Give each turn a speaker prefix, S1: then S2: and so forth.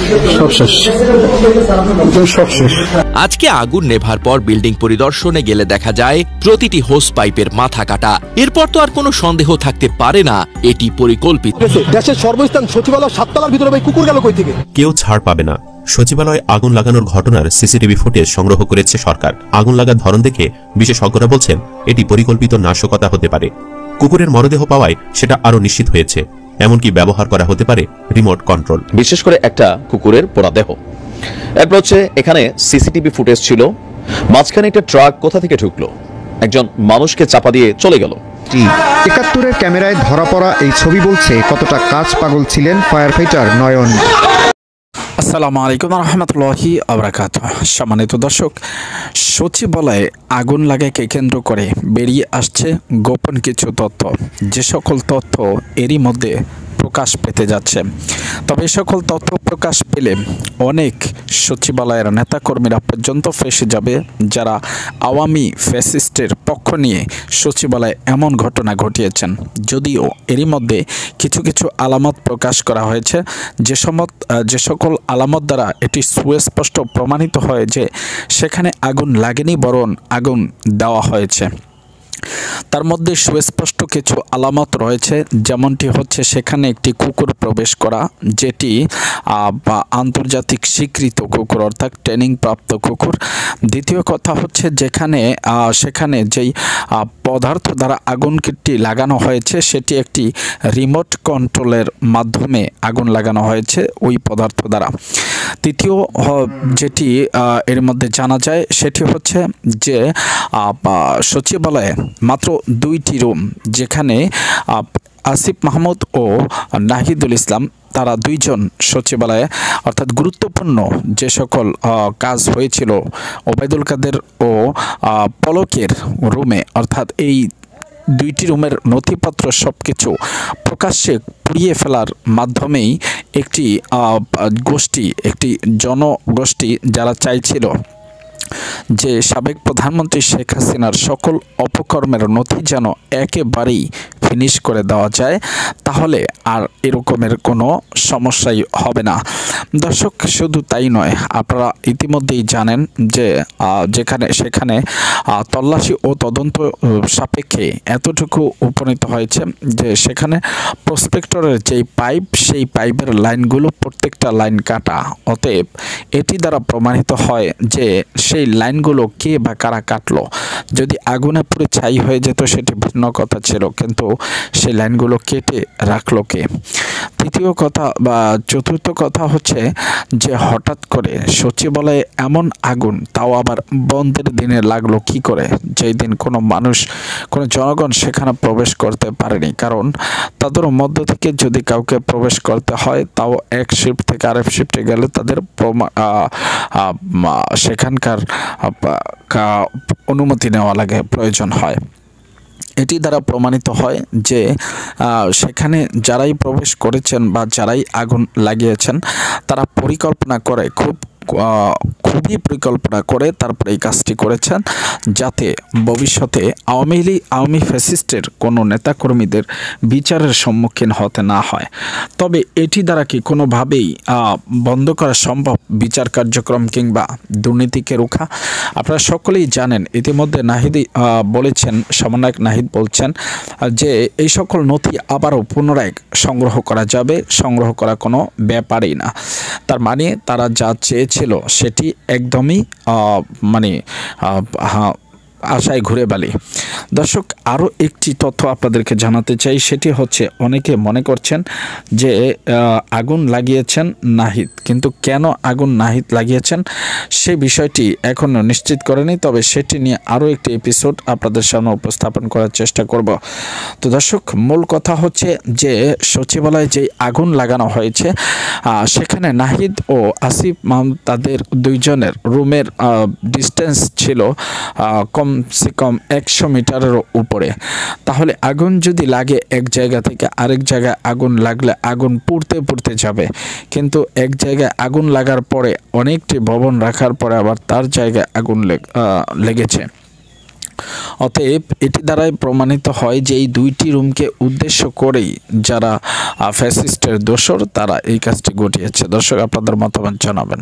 S1: সব শেষ, সব শেষ।
S2: আজকে আগুন নেভার পর বিল্ডিং পরিদর্শনে গেলে দেখা যায় প্রতিটি হোস পাইপের মাথা কাটা। এরপর তো আর কোনো সন্দেহ থাকতে পারে না এটি পরিকল্পিত।
S3: দেশের সর্বস্থান সচিবালয় 7 তলার ভিতরে ভাই কুকুর গেল কই থেকে?
S4: কেউ ছাড় পাবে না। সচিবালয়ে আগুন লাগানোর ঘটনার সিসিটিভি ফুটেজ সংগ্রহ করেছে সরকার। আগুন লাগার ধরন দেখে বিশেষজ্ঞরা বলছেন এটি পরিকল্পিত নাশকতা হতে পারে। কুকুরের মরদেহ পাওয়ায় সেটা আরো নিশ্চিত হয়েছে। এমনকি ব্যবহার করা হতে পারে রিমোট কন্ট্রোল।
S5: বিশেষ করে একটা কুকুরের পোড়া দেহ। এরপর হচ্ছে এখানে সিসিটিভি ফুটেজ ছিল। মাঝখানে একটা ট্রাক কোথা থেকে ঢুকলো, একজন মানুষকে চাপা দিয়ে চলে গেল।
S6: ৭১-এর ক্যামেরায় ধরা পড়া এই ছবি বলছে কতটা কাজ পাগল ছিলেন ফায়ার ফাইটার নয়ন।
S7: আসসালামু আলাইকুম রহমতুল্লাহি আবরাকাতুহ। সম্মানিত দর্শক, সচিবালয়ে আগুন লাগাকে কেন্দ্র করে বেরিয়ে আসছে গোপন কিছু তথ্য, যে সকল তথ্য এরই মধ্যে প্রকাশ পেতে যাচ্ছে। তবে এই সকল তথ্য প্রকাশ পেলে অনেক সচিবালয়ের নেতাকর্মীরা পর্যন্ত ফেঁসে যাবে, যারা আওয়ামী ফ্যাসিস্টের পক্ষ নিয়ে সচিবালয়ে এমন ঘটনা ঘটিয়েছেন। যদিও এরই মধ্যে কিছু কিছু আলামত প্রকাশ করা হয়েছে, যে সকল আলামত দ্বারা এটি সুস্পষ্ট প্রমাণিত হয় যে সেখানে আগুন লাগেনি, বরং আগুন দেওয়া হয়েছে। তার মধ্যে সুস্পষ্ট কিছু আলামত রয়েছে, যেমনটি হচ্ছে সেখানে একটি কুকুর প্রবেশ করা, যেটি আন্তর্জাতিক স্বীকৃত কুকুর, অর্থাৎ ট্রেনিং প্রাপ্ত কুকুর। দ্বিতীয় কথা হচ্ছে সেখানে যেই পদার্থ দ্বারা আগুনটি লাগানো হয়েছে সেটি একটি রিমোট কন্ট্রোলের মাধ্যমে আগুন লাগানো হয়েছে ওই পদার্থ দ্বারা। তৃতীয় যেটি এর মধ্যে জানা যায় সেটি হচ্ছে যে সচিবালয়ে মাত্র 2টি রুম, যেখানে আসিফ মাহমুদ ও নাহিদুল ইসলাম তারা 2 জন সচিবালয়ে, অর্থাৎ গুরুত্বপূর্ণ যে সকল কাজ হয়েছিল ওবায়দুল কাদের ও পলকের রুমে, অর্থাৎ এই 2টি রুমের নথিপত্র সব কিছু প্রকাশ্যে পুড়িয়ে ফেলার মাধ্যমেই একটি জনগোষ্ঠী যারা চাইছিল যে সাবেক প্রধানমন্ত্রী শেখ হাসিনার সকল অপকর্মের নথি যেন একেবারেই ফিনিশ করে দেওয়া যায়, তাহলে আর এরকমের কোনো সমস্যাই হবে না। দর্শক, শুধু তাই নয়, আপনারা ইতিমধ্যেই জানেন যে সেখানে তল্লাশি ও তদন্ত সাপেক্ষে এতটুকু উপনীত হয়েছে যে সেখানে প্রসপেক্টরের যেই পাইপ, সেই পাইপের লাইনগুলো প্রত্যেকটা লাইন কাটা। অতএব এটি দ্বারা প্রমাণিত হয় যে সেই লাইনগুলো কে বা কারা কাটলো। যদি আগুনে পুরো ছাই হয়ে যেত সেটি ভিন্ন কথা ছিল, কিন্তু সেই লাইনগুলো কেটে রাখলো কে? তৃতীয় কথা বা চতুর্থ কথা হচ্ছে যে হঠাৎ করে সচিবালয়ে এমন আগুন, তাও আবার বন্ধের দিনে লাগলো কি করে, যেই দিন কোনো জনগণ সেখানে প্রবেশ করতে পারেনি। কারণ তাদের মধ্য থেকে যদি কাউকে প্রবেশ করতে হয়, তাও এক শিফট থেকে আরেক শিফটে গেলে তাদের সেখানকার অনুমতি নেওয়া লাগে, প্রয়োজন হয়। এটি দ্বারা প্রমাণিত হয় যে সেখানে যারাই প্রবেশ করেছেন বা যারাই আগুন লাগিয়েছেন, তারা খুবই পরিকল্পনা করে তারপরে এই কাজটি করেছেন, যাতে ভবিষ্যতে আওয়ামী ফ্যাসিস্টের কোনো নেতাকর্মীদের বিচারের সম্মুখীন হতে না হয়। তবে এটি দ্বারা কি কোনোভাবেই বন্ধ করা সম্ভব বিচার কার্যক্রম কিংবা দুর্নীতিকে রোখা? আপনারা সকলেই জানেন, ইতিমধ্যে সমন্বয়ক নাহিদ বলছেন যে এই সকল নথি আবারও পুনরায় সংগ্রহ করা যাবে, সংগ্রহ করা কোনো ব্যাপারই না। তার মানে তারা যা চেয়েছিল সেটি একদমই আশায় ঘুরে বালি। দর্শক, আরও একটি তথ্য আপনাদেরকে জানাতে চাই, সেটি হচ্ছে অনেকে মনে করছেন যে আগুন লাগিয়েছেন নাহিদ, কিন্তু কেন আগুন নাহিদ লাগিয়েছেন সে বিষয়টি এখনও নিশ্চিত করেনি। তবে সেটি নিয়ে আরও একটি এপিসোড আপনাদের সামনে উপস্থাপন করার চেষ্টা করব। তো দর্শক, মূল কথা হচ্ছে যে সচিবালয়ে যেই আগুন লাগানো হয়েছে সেখানে নাহিদ ও আসিফ মাহমুদ তাদের 2 জনের রুমের ডিস্টেন্স ছিল কমসে কম 100 মিটারেরও উপরে। তাহলে আগুন যদি লাগে এক জায়গা থেকে আরেক জায়গায় আগুন লাগলে আগুন পুড়তে যাবে, কিন্তু এক জায়গায় আগুন লাগার পরে অনেকটি ভবন রাখার পরে আবার তার জায়গায় আগুন লেগেছে। অতএব এটি দ্বারাই প্রমাণিত হয় যে এই দুইটি রুমকে উদ্দেশ্য করেই যারা ফ্যাসিস্টের দোসর তারা এই কাজটি ঘটিয়েছে। দর্শক, আপনাদের মতামত জানাবেন।